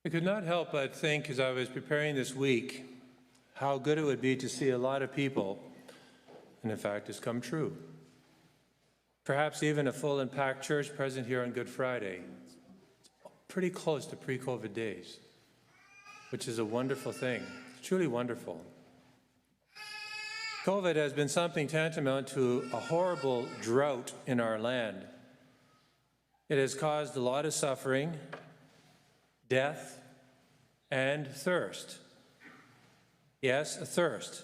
I could not help but think as I was preparing this week how good it would be to see a lot of people, and in fact it's come true. Perhaps even a full and packed church present here on Good Friday. It's pretty close to pre-COVID days, which is a wonderful thing. It's truly wonderful. COVID has been something tantamount to a horrible drought in our land. It has caused a lot of suffering, death, and thirst. Yes, a thirst.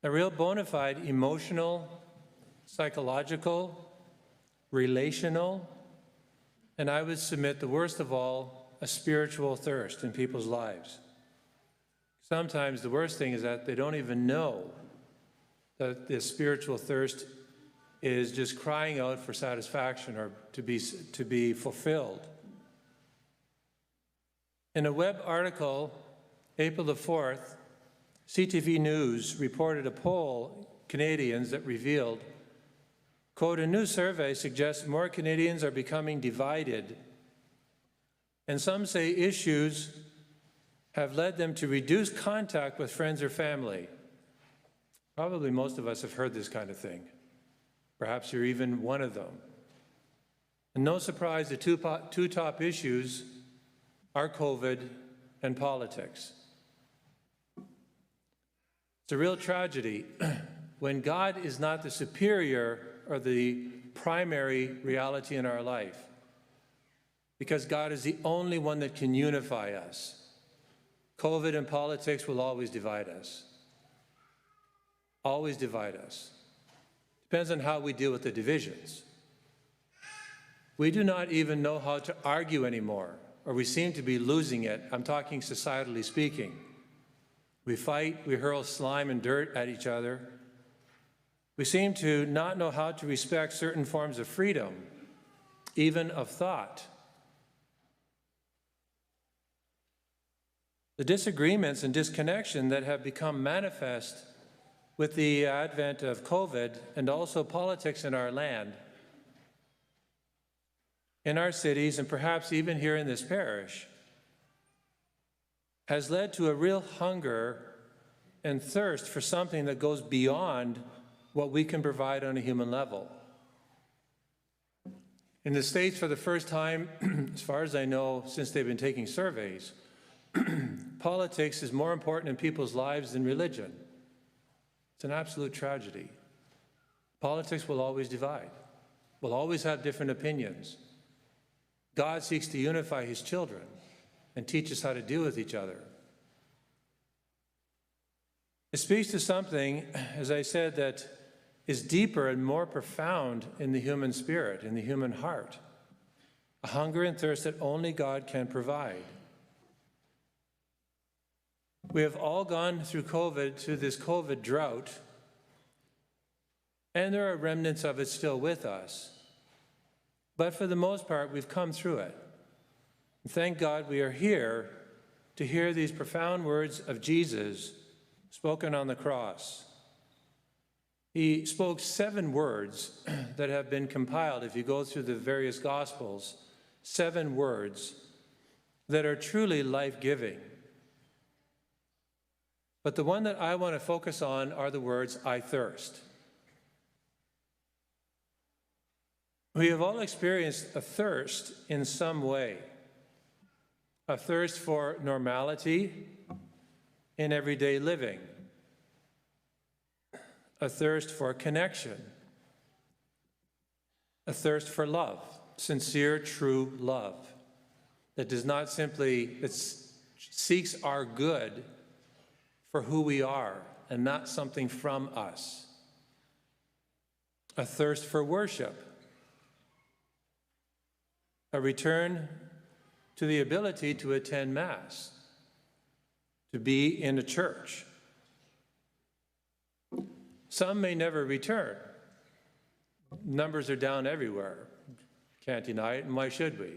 A real bona fide emotional, psychological, relational, and I would submit the worst of all, a spiritual thirst in people's lives. Sometimes the worst thing is that they don't even know that this spiritual thirst is just crying out for satisfaction or to be fulfilled. In a web article, April the 4th, CTV News reported a poll Canadians that revealed, quote, a new survey suggests more Canadians are becoming divided, and some say issues have led them to reduce contact with friends or family. Probably most of us have heard this kind of thing. Perhaps you're even one of them. And no surprise, the two top issues are COVID and politics. It's a real tragedy when God is not the superior or the primary reality in our life, because God is the only one that can unify us. COVID and politics will always divide us. Always divide us. Depends on how we deal with the divisions. We do not even know how to argue anymore, or we seem to be losing it. I'm talking societally speaking. We fight, we hurl slime and dirt at each other. We seem to not know how to respect certain forms of freedom, even of thought. The disagreements and disconnection that have become manifest with the advent of COVID and also politics in our land, in our cities, and perhaps even here in this parish, has led to a real hunger and thirst for something that goes beyond what we can provide on a human level. In the States, for the first time, as far as I know, since they've been taking surveys, politics is more important in people's lives than religion. It's an absolute tragedy. Politics will always divide. We'll always have different opinions. God seeks to unify his children and teach us how to deal with each other. It speaks to something, as I said, that is deeper and more profound in the human spirit, in the human heart. A hunger and thirst that only God can provide. We have all gone through this COVID drought, and there are remnants of it still with us. But for the most part, we've come through it. And thank God we are here to hear these profound words of Jesus spoken on the cross. He spoke 7 words that have been compiled, if you go through the various Gospels, 7 words that are truly life-giving. But the one that I want to focus on are the words, I thirst. We have all experienced a thirst in some way. A thirst for normality in everyday living. A thirst for connection. A thirst for love, sincere, true love. That does not simply, that seeks our good for who we are and not something from us. A thirst for worship. A return to the ability to attend Mass, to be in a church. Some may never return. Numbers are down everywhere. Can't deny it, and why should we?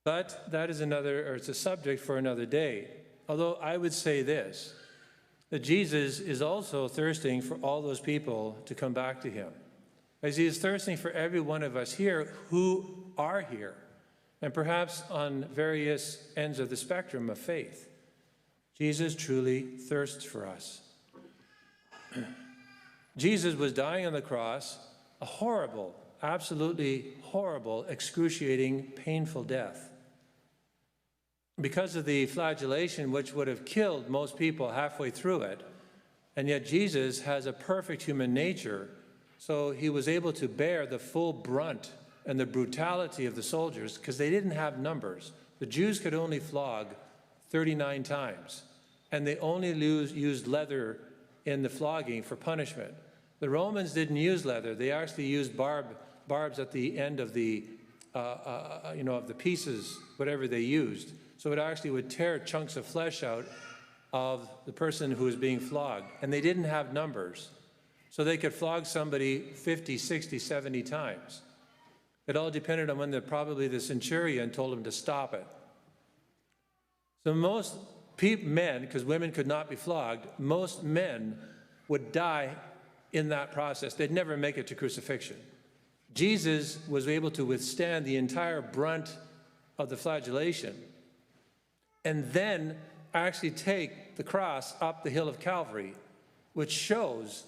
But that is it's a subject for another day. Although I would say this, that Jesus is also thirsting for all those people to come back to him. As he is thirsting for every one of us here who are here, and perhaps on various ends of the spectrum of faith. Jesus truly thirsts for us. Jesus was dying on the cross, a horrible, absolutely horrible, excruciating, painful death. Because of the flagellation, which would have killed most people halfway through it, and yet Jesus has a perfect human nature, so he was able to bear the full brunt and the brutality of the soldiers because they didn't have numbers. The Jews could only flog 39 times, and they only used leather in the flogging for punishment. The Romans didn't use leather. They actually used barbs at the end of the, of the pieces, whatever they used. So it actually would tear chunks of flesh out of the person who was being flogged. And they didn't have numbers. So they could flog somebody 50, 60, 70 times. It all depended on when probably the centurion told him to stop it. So most men, because women could not be flogged, most men would die in that process. They'd never make it to crucifixion. Jesus was able to withstand the entire brunt of the flagellation and then actually take the cross up the hill of Calvary, which shows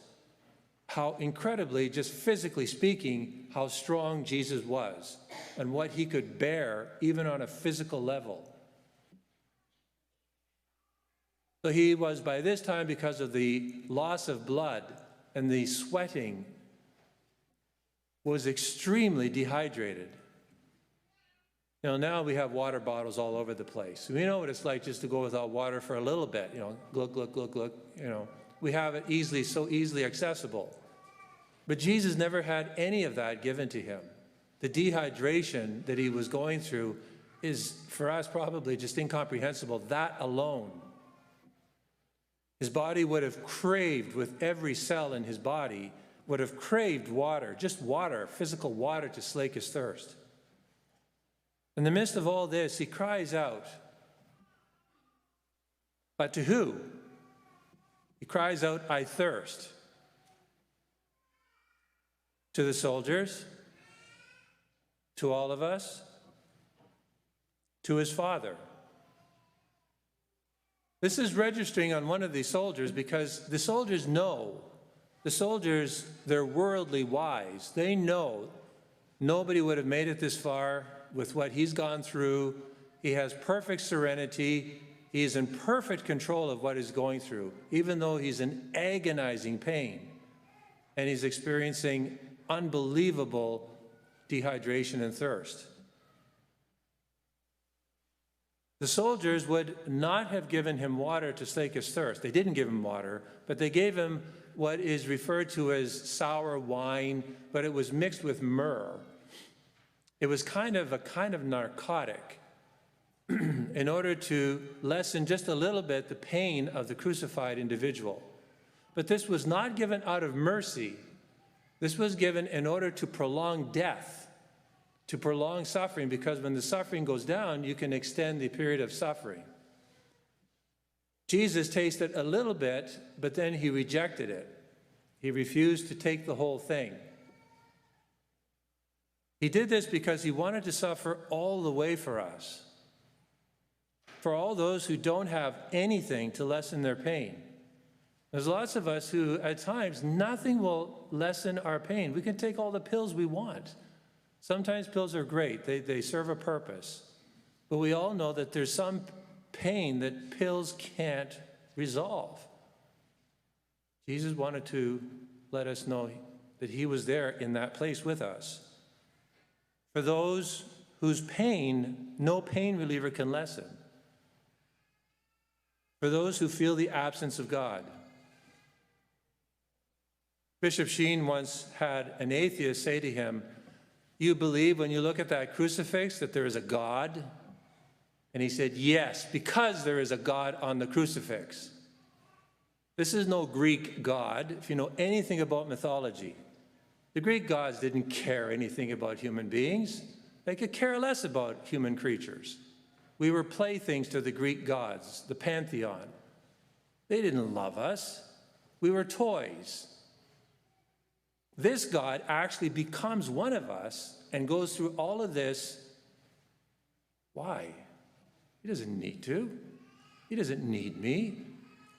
how incredibly, just physically speaking, how strong Jesus was and what he could bear even on a physical level. So he was, by this time, because of the loss of blood and the sweating, was extremely dehydrated. Now we have water bottles all over the place. We know what it's like just to go without water for a little bit, glug, glug, glug, glug, We have it so easily accessible. But Jesus never had any of that given to him. The dehydration that he was going through is, for us, probably just incomprehensible, that alone. His body would have craved, with every cell in his body, would have craved water, just water, physical water to slake his thirst. In the midst of all this, he cries out. But to who? He cries out, "I thirst." To the soldiers, to all of us, to his Father. This is registering on one of these soldiers because the soldiers know. The soldiers, they're worldly wise. They know nobody would have made it this far with what he's gone through. He has perfect serenity. He is in perfect control of what he's going through, even though he's in agonizing pain. And he's experiencing unbelievable dehydration and thirst. The soldiers would not have given him water to slake his thirst. They didn't give him water, but they gave him what is referred to as sour wine, but it was mixed with myrrh. It was kind of narcotic in order to lessen just a little bit the pain of the crucified individual. But this was not given out of mercy. This was given in order to prolong death, to prolong suffering, because when the suffering goes down, you can extend the period of suffering. Jesus tasted a little bit, but then he rejected it. He refused to take the whole thing. He did this because he wanted to suffer all the way for us, for all those who don't have anything to lessen their pain. There's lots of us who, at times, nothing will lessen our pain. We can take all the pills we want. Sometimes pills are great. They serve a purpose. But we all know that there's some pain that pills can't resolve. Jesus wanted to let us know that he was there in that place with us. For those whose pain, no pain reliever can lessen. For those who feel the absence of God. Bishop Sheen once had an atheist say to him, "You believe when you look at that crucifix that there is a God?" And he said, "Yes, because there is a God on the crucifix." This is no Greek God, if you know anything about mythology. The Greek gods didn't care anything about human beings. They could care less about human creatures. We were playthings to the Greek gods, the pantheon. They didn't love us. We were toys. This God actually becomes one of us and goes through all of this. Why? He doesn't need to. He doesn't need me.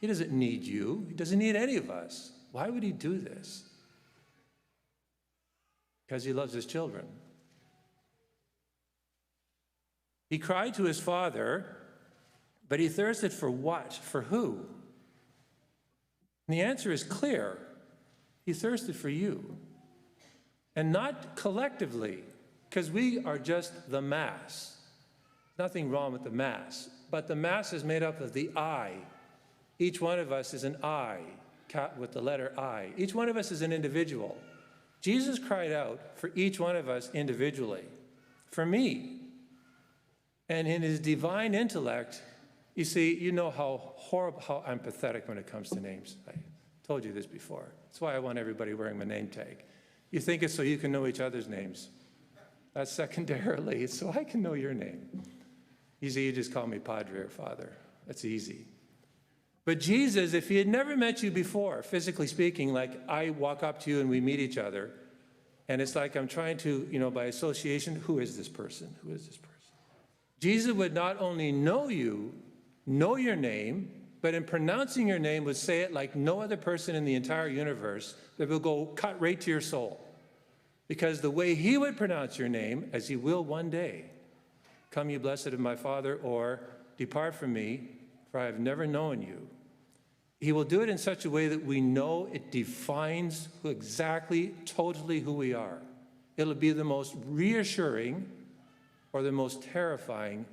He doesn't need you. He doesn't need any of us. Why would he do this? Because he loves his children. He cried to his Father, but he thirsted for what? For who? And the answer is clear. He thirsted for you. And not collectively, because we are just the mass. Nothing wrong with the mass. But the mass is made up of the I. Each one of us is an I, with the letter I. Each one of us is an individual. Jesus cried out for each one of us individually. For me. And in his divine intellect, you see, you know how I'm pathetic when it comes to names. I told you this before. That's why I want everybody wearing my name tag. You think it's so you can know each other's names. That's secondarily. It's so I can know your name. Easy, you just call me Padre or Father. That's easy. But Jesus, if he had never met you before, physically speaking, like I walk up to you and we meet each other, and it's like I'm trying to, by association, who is this person? Who is this person? Jesus would not only know you, know your name, but in pronouncing your name would say it like no other person in the entire universe that will go cut right to your soul. Because the way he would pronounce your name, as he will one day, come ye blessed of my Father, or depart from me, for I have never known you. He will do it in such a way that we know it defines exactly, totally who we are. It'll be the most reassuring or the most terrifying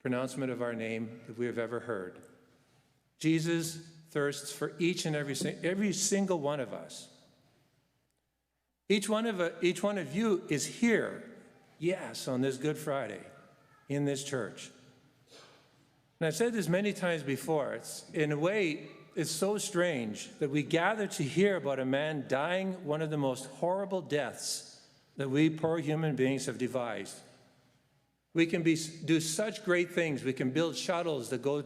pronouncement of our name that we have ever heard. Jesus thirsts for each and every single one of us. Each one of you is here, yes, on this Good Friday, in this church. And I've said this many times before. In a way, it's so strange that we gather to hear about a man dying one of the most horrible deaths that we poor human beings have devised. We can do such great things. We can build shuttles that go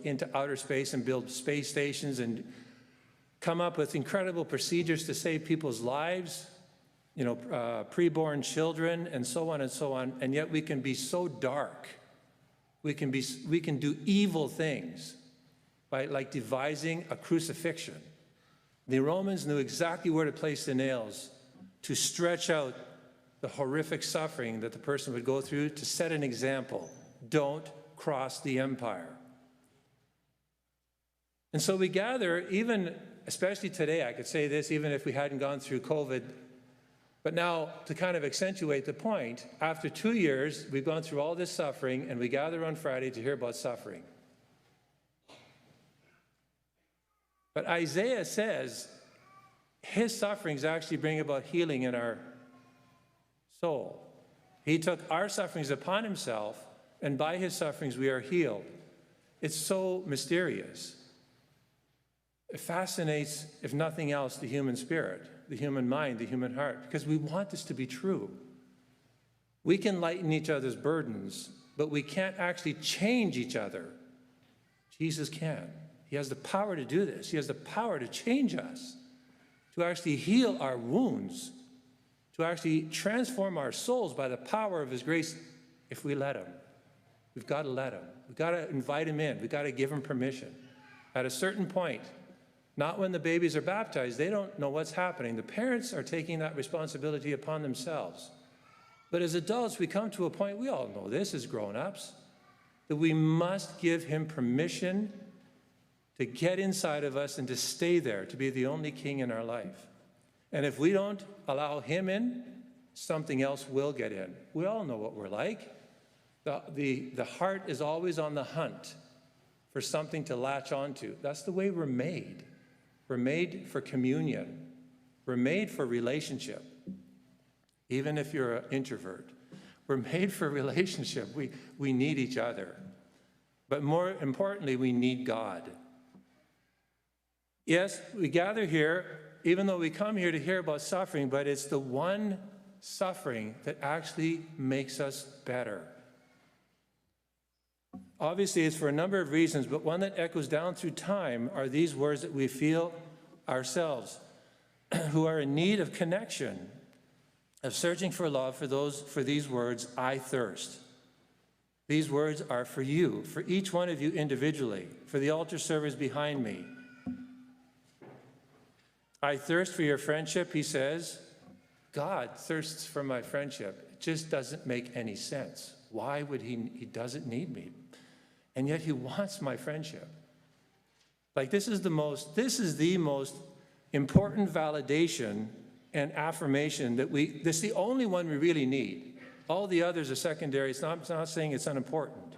into outer space and build space stations and come up with incredible procedures to save people's lives, preborn children, and so on, and yet we can be so dark. We can do evil things by devising a crucifixion. The Romans knew exactly where to place the nails to stretch out the horrific suffering that the person would go through to set an example. Don't cross the empire. And so we gather, even, especially today, I could say this, even if we hadn't gone through COVID, but now to kind of accentuate the point, after 2 years, we've gone through all this suffering, and we gather on Friday to hear about suffering. But Isaiah says his sufferings actually bring about healing in our soul. He took our sufferings upon himself, and by his sufferings we are healed. It's so mysterious. It fascinates, if nothing else, the human spirit, the human mind, the human heart, because we want this to be true. We can lighten each other's burdens, but we can't actually change each other. Jesus can. He has the power to do this. He has the power to change us, to actually heal our wounds, to actually transform our souls by the power of his grace if we let him. We've got to let him. We've got to invite him in. We've got to give him permission. At a certain point, not when the babies are baptized, they don't know what's happening. The parents are taking that responsibility upon themselves. But as adults, we come to a point, we all know this as grown-ups, that we must give him permission to get inside of us and to stay there, to be the only king in our life. And if we don't allow him in, something else will get in. We all know what we're like. The heart is always on the hunt for something to latch onto. That's the way we're made. We're made for communion. We're made for relationship. Even if you're an introvert, we're made for relationship. We need each other. But more importantly, we need God. Yes, we gather here, even though we come here to hear about suffering, but it's the one suffering that actually makes us better. Obviously, it's for a number of reasons, but one that echoes down through time are these words that we feel ourselves, who are in need of connection, of searching for love for these words, I thirst. These words are for you, for each one of you individually, for the altar servers behind me. I thirst for your friendship, he says. God thirsts for my friendship. It just doesn't make any sense. Why would he doesn't need me? And yet he wants my friendship. Like this is the most important validation and affirmation this is the only one we really need. All the others are secondary. It's not saying it's unimportant.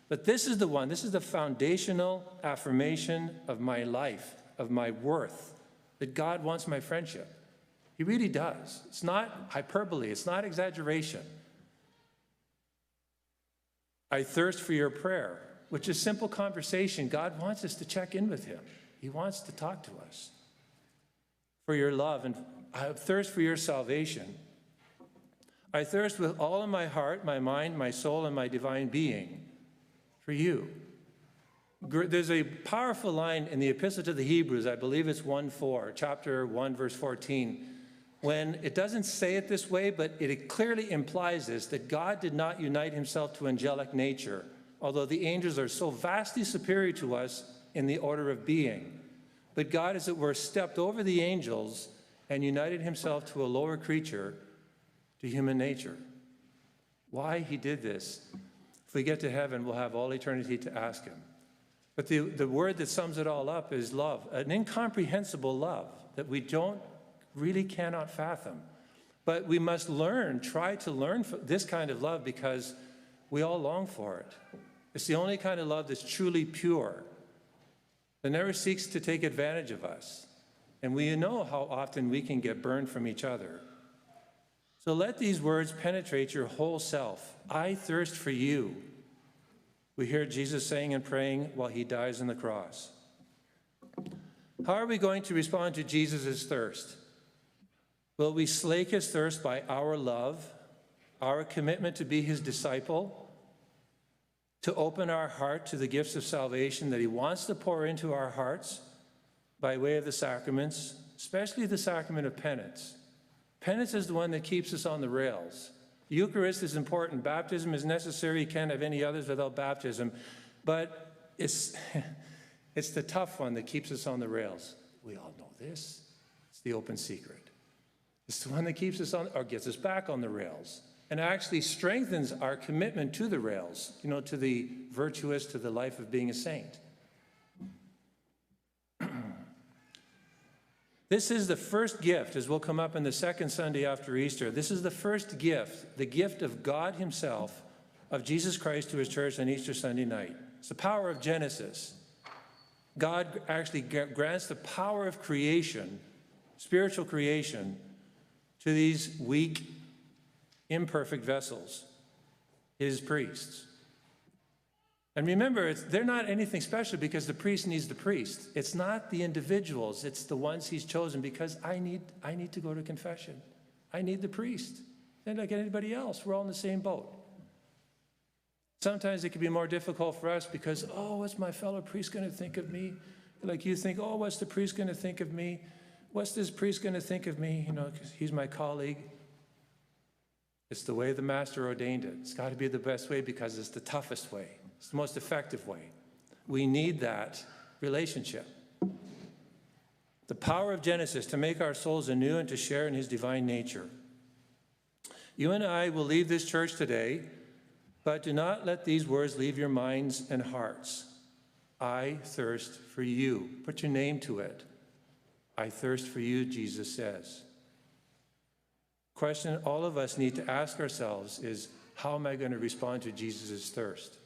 But this is the one, this is the foundational affirmation of my life, of my worth, that God wants my friendship. He really does. It's not hyperbole. It's not exaggeration. I thirst for your prayer, which is simple conversation. God wants us to check in with him. He wants to talk to us. For your love, and I thirst for your salvation. I thirst with all of my heart, my mind, my soul, and my divine being for you. There's a powerful line in the Epistle to the Hebrews, I believe it's 1:4, chapter 1, verse 14, when it doesn't say it this way, but it clearly implies this, that God did not unite himself to angelic nature, although the angels are so vastly superior to us in the order of being. But God, as it were, stepped over the angels and united himself to a lower creature, to human nature. Why he did this, if we get to heaven, we'll have all eternity to ask him. But the word that sums it all up is love, an incomprehensible love that we cannot fathom. But we must try to learn this kind of love because we all long for it. It's the only kind of love that's truly pure, that never seeks to take advantage of us. And we know how often we can get burned from each other. So let these words penetrate your whole self. I thirst for you. We hear Jesus saying and praying while he dies on the cross. How are we going to respond to Jesus' thirst? Will we slake his thirst by our love, our commitment to be his disciple, to open our heart to the gifts of salvation that he wants to pour into our hearts by way of the sacraments, especially the sacrament of penance? Penance is the one that keeps us on the rails. The Eucharist is important. Baptism is necessary. You can't have any others without baptism. But it's the tough one that keeps us on the rails. We all know this. It's the open secret. It's the one that keeps us on, or gets us back on the rails, and actually strengthens our commitment to the rails, to the virtuous, to the life of being a saint. This is the first gift, as will come up in the second Sunday after Easter. This is the first gift, the gift of God himself, of Jesus Christ to his church on Easter Sunday night. It's the power of Genesis. God actually grants the power of creation, spiritual creation, to these weak, imperfect vessels, his priests. And remember, they're not anything special because the priest needs the priest. It's not the individuals, it's the ones he's chosen because I need to go to confession. I need the priest. They're like anybody else. We're all in the same boat. Sometimes it can be more difficult for us because, what's my fellow priest going to think of me? Like you think, what's the priest going to think of me? What's this priest going to think of me? Because he's my colleague. It's the way the master ordained it. It's got to be the best way because it's the toughest way. It's the most effective way. We need that relationship. The power of Genesis to make our souls anew and to share in his divine nature. You and I will leave this church today, but do not let these words leave your minds and hearts. I thirst for you. Put your name to it. I thirst for you, Jesus says. Question all of us need to ask ourselves is, how am I going to respond to Jesus' thirst?